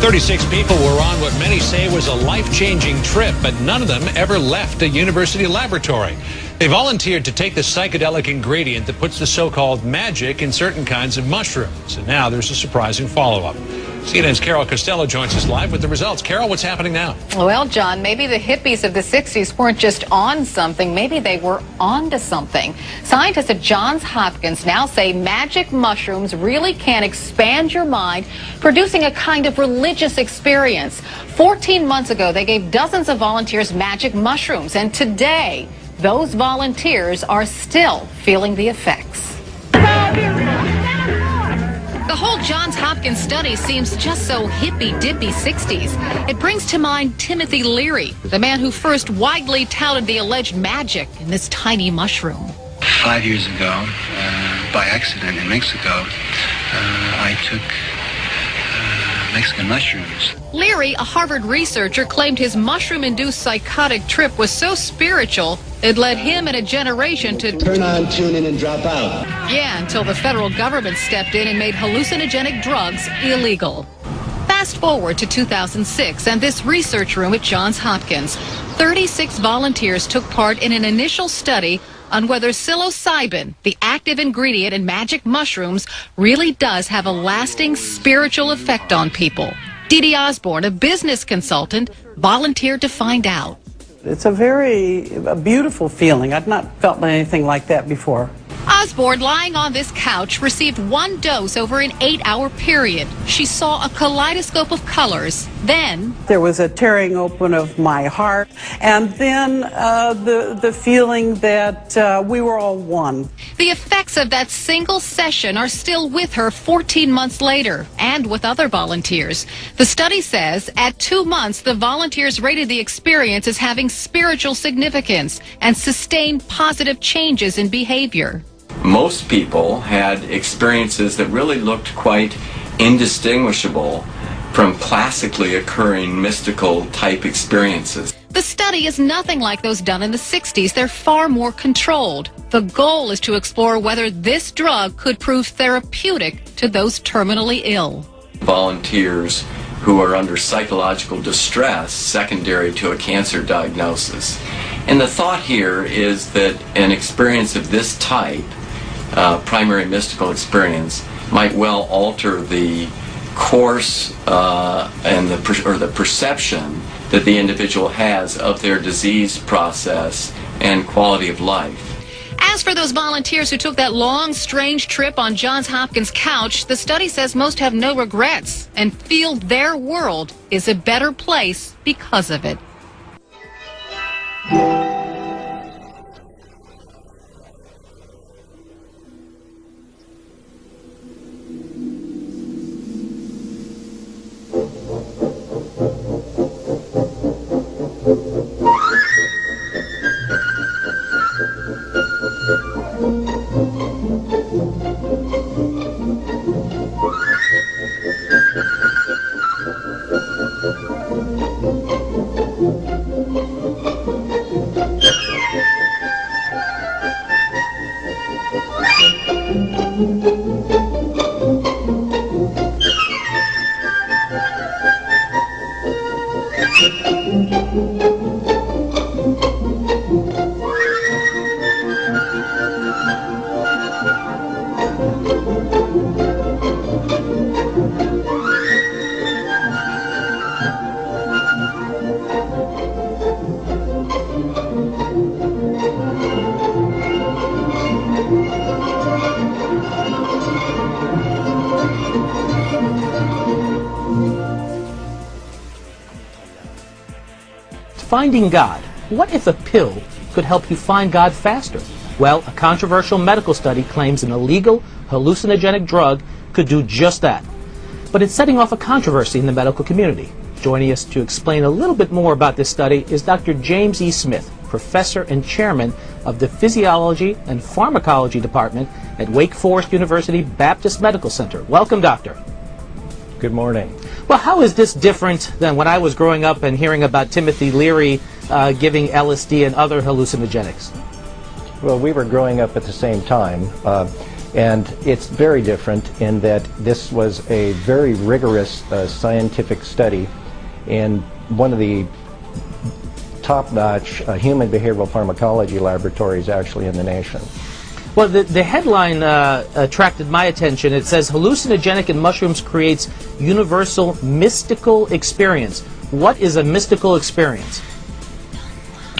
36 people were on what many say was a life-changing trip, but none of them ever left a university laboratory. They volunteered to take the psychedelic ingredient that puts the so-called magic in certain kinds of mushrooms. And now there's a surprising follow-up. CNN's Carol Costello joins us live with the results. Carol, what's happening now? Well, John, maybe the hippies of the 60s weren't just on something. Maybe they were onto something. Scientists at Johns Hopkins now say magic mushrooms really can expand your mind, producing a kind of religious experience. 14 months ago, they gave dozens of volunteers magic mushrooms, and today, those volunteers are still feeling the effects. The whole Johns Hopkins study seems just so hippy-dippy 60s. It brings to mind Timothy Leary, the man who first widely touted the alleged magic in this tiny mushroom. 5 years ago, by accident in Mexico, I took Mexican mushrooms. Leary, a Harvard researcher, claimed his mushroom-induced psychotic trip was so spiritual, it led him and a generation to turn on, tune in, and drop out. Yeah, until the federal government stepped in and made hallucinogenic drugs illegal. Fast forward to 2006, and this research room at Johns Hopkins. 36 volunteers took part in an initial study on whether psilocybin, the active ingredient in magic mushrooms, really does have a lasting spiritual effect on people. Dee Dee Osborne, a business consultant, volunteered to find out. It's a beautiful feeling. I've not felt anything like that before. Osborne, lying on this couch, received one dose over an 8-hour period. She saw a kaleidoscope of colors. Then there was a tearing open of my heart, and then the feeling that we were all one. The effects of that single session are still with her 14 months later, and with other volunteers. The study says at 2 months, the volunteers rated the experience as having spiritual significance and sustained positive changes in behavior. Most people had experiences that really looked quite indistinguishable from classically occurring mystical type experiences. The study is nothing like those done in the 60s. They're far more controlled. The goal is to explore whether this drug could prove therapeutic to those terminally ill. Volunteers who are under psychological distress secondary to a cancer diagnosis. And the thought here is that an experience of this type, primary mystical experience, might well alter the course and the perception that the individual has of their disease process and quality of life. As for those volunteers who took that long, strange trip on Johns Hopkins' couch, the study says most have no regrets and feel their world is a better place because of it. Finding God. What if a pill could help you find God faster? Well, a controversial medical study claims an illegal hallucinogenic drug could do just that. But it's setting off a controversy in the medical community. Joining us to explain a little bit more about this study is Dr. James E. Smith, professor and chairman of the Physiology and Pharmacology Department at Wake Forest University Baptist Medical Center. Welcome, doctor. Good morning. Well, how is this different than when I was growing up and hearing about Timothy Leary giving LSD and other hallucinogenics? Well, we were growing up at the same time. And it's very different in that this was a very rigorous scientific study in one of the top-notch human behavioral pharmacology laboratories actually in the nation. Well, the headline attracted my attention. It says, hallucinogenic in mushrooms creates universal mystical experience. What is a mystical experience?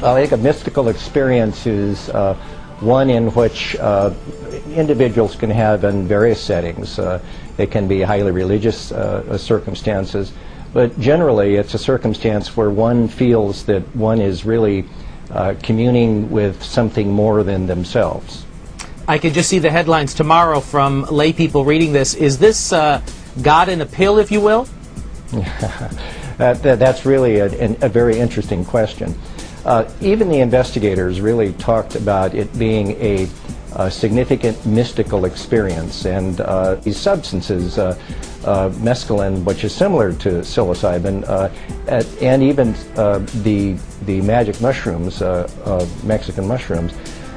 I think a mystical experience is one in which individuals can have in various settings. They can be highly religious circumstances, but generally it's a circumstance where one feels that one is really communing with something more than themselves. I could just see the headlines tomorrow from lay people reading this. Is this God in a pill, if you will? That's really a very interesting question. Even the investigators really talked about it being a significant mystical experience, and these substances, mescaline, which is similar to psilocybin, and even the magic mushrooms, Mexican mushrooms,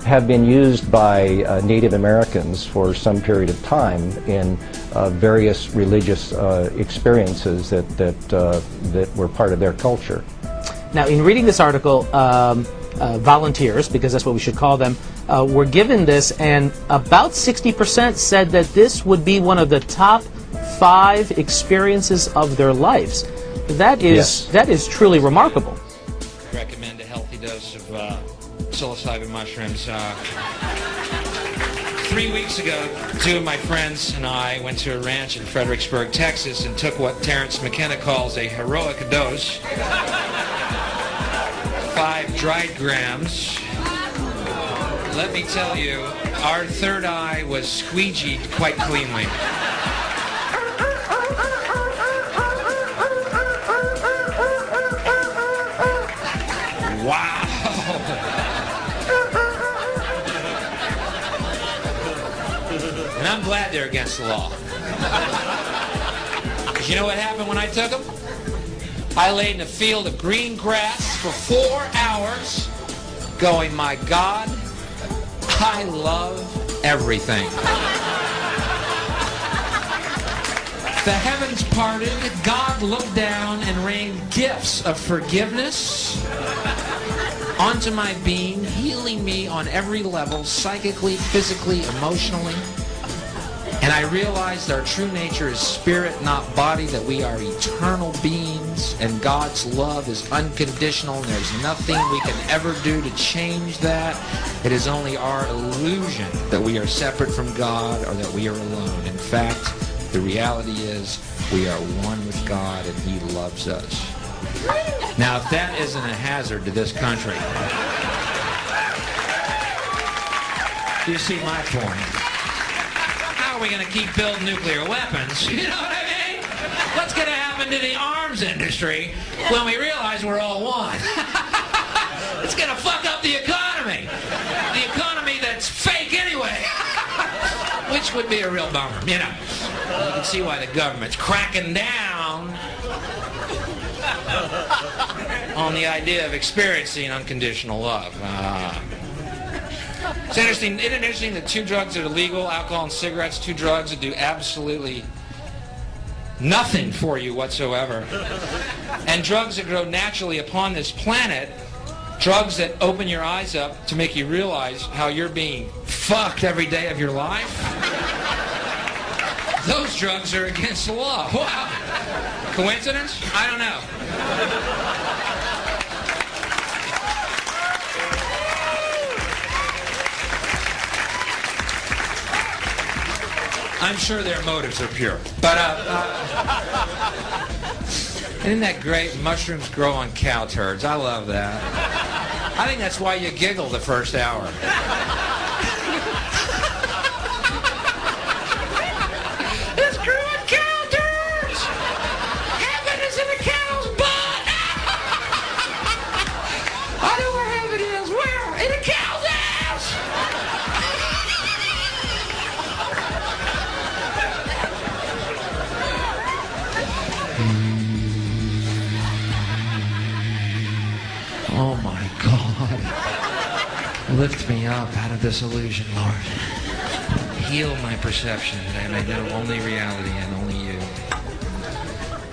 have been used by Native Americans for some period of time in various religious experiences that were part of their culture. Now, in reading this article, volunteers, because that's what we should call them, were given this, and about 60% said that this would be one of the top 5 experiences of their lives. That is truly remarkable. Recommend a healthy dose of psilocybin mushrooms. 3 weeks ago, 2 of my friends and I went to a ranch in Fredericksburg, Texas, and took what Terrence McKenna calls a heroic dose. 5 dried grams. Let me tell you, our third eye was squeegeed quite cleanly. Wow! And I'm glad they're against the law. Because you know what happened when I took them? I laid in a field of green grass for 4 hours going, my God, I love everything. The heavens parted, God looked down and rained gifts of forgiveness onto my being, healing me on every level, psychically, physically, emotionally. And I realized our true nature is spirit, not body, that we are eternal beings, and God's love is unconditional, and there's nothing we can ever do to change that. It is only our illusion that we are separate from God or that we are alone. In fact, the reality is we are one with God, and He loves us. Now, if that isn't a hazard to this country, you see my point. How are we going to keep building nuclear weapons? You know what I mean? What's going to happen to the arms industry when we realize we're all one? It's going to fuck up the economy. The economy that's fake anyway. Which would be a real bummer, you know. You can see why the government's cracking down on the idea of experiencing unconditional love. It's interesting, isn't it interesting that 2 drugs that are legal, alcohol and cigarettes, 2 drugs that do absolutely nothing for you whatsoever, and drugs that grow naturally upon this planet, drugs that open your eyes up to make you realize how you're being fucked every day of your life, those drugs are against the law. Wow. Coincidence? I don't know. I'm sure their motives are pure. But, isn't that great? Mushrooms grow on cow turds. I love that. I think that's why you giggle the first hour. It's growing cow turds! Heaven is in a cow's butt! I know where heaven is. Where? In a cow's ass! Oh my God. Lift me up out of this illusion, Lord. heal my perception that I may know only reality and only you.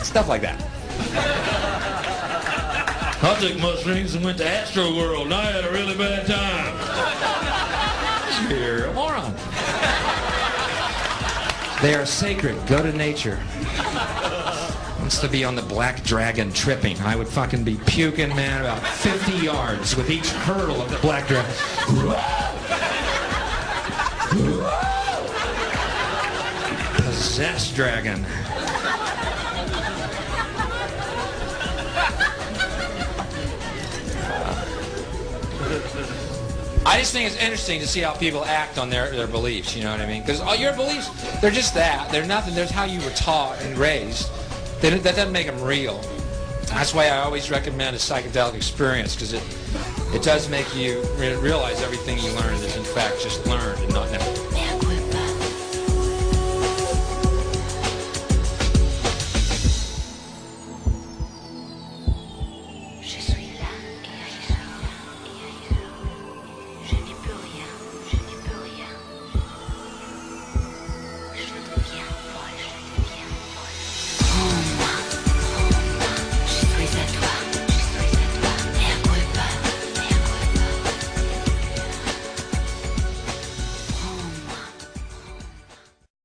Stuff like that. I took mushrooms and went to Astro World and I had a really bad time. You're a moron. They are sacred. Go to nature. Wants to be on the black dragon tripping. I would fucking be puking, man, about 50 yards with each hurdle of the black dragon. Possessed dragon. I just think it's interesting to see how people act on their beliefs, you know what I mean? Because all your beliefs, they're just that. They're nothing. There's how you were taught and raised. That doesn't make them real. That's why I always recommend a psychedelic experience, because it does make you realize everything you learned is in fact just learned and not never